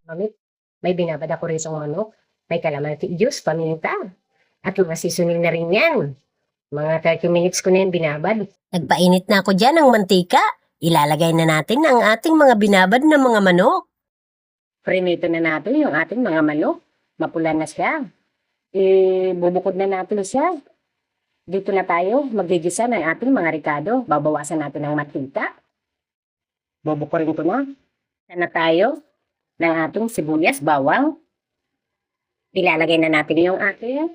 Mami, may binabad ako rin sa manok. May kalamansi juice, paminta. At mga seasoning na rin yan. Mga 30 minutes ko na yan binabad. Nagpainit na ako dyan ng mantika. Ilalagay na natin ang ating mga binabad na mga manok. Prinito na natin yung ating mga manok. Mapula na siya. Bubukod na natin siya. Dito na tayo magigisa ng ating mga ricado. Babawasan natin ng mantika. Bubukurin ko na. Na tayo ng ating sibuyas, bawang. Ilalagay na natin yung ating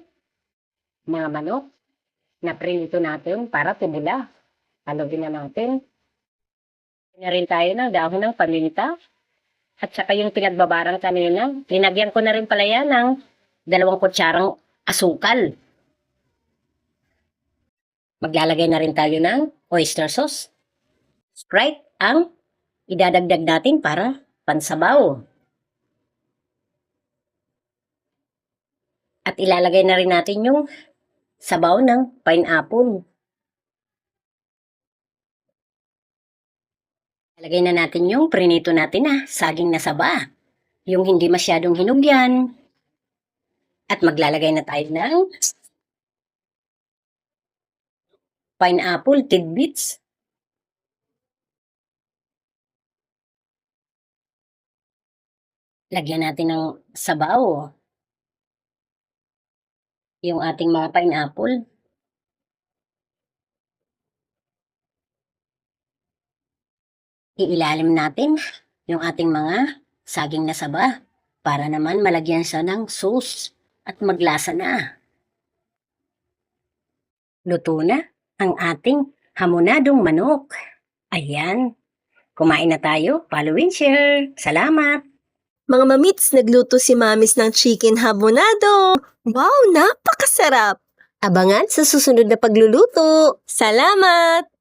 mga manok na prinito natin para tubula. Halugin na natin. Na rin tayo ng dahon ng paminta. At saka yung pinagbabarang kanina, linagyan ko na rin pala yan ng 2 kutsarang asukal. Maglalagay na rin tayo ng oyster sauce. Sprite ang idadagdag natin para pansabaw. At ilalagay na rin natin yung sabaw ng pineapple. Ilalagay na natin yung prinito natin na saging na saba. Yung hindi masyadong hinugyan. At maglalagay na tayo ng pineapple tidbits. Lagyan natin ng sabaw. Yung ating mga pineapple. Iilalim natin yung ating mga saging na saba para naman malagyan siya ng sauce at maglasa na. Luto na ang ating hamonadong manok. Ayan. Kumain na tayo. Follow and share. Salamat! Mga mamits, nagluto si Mamis ng chicken hamonado. Wow, napakasarap! Abangan sa susunod na pagluluto. Salamat!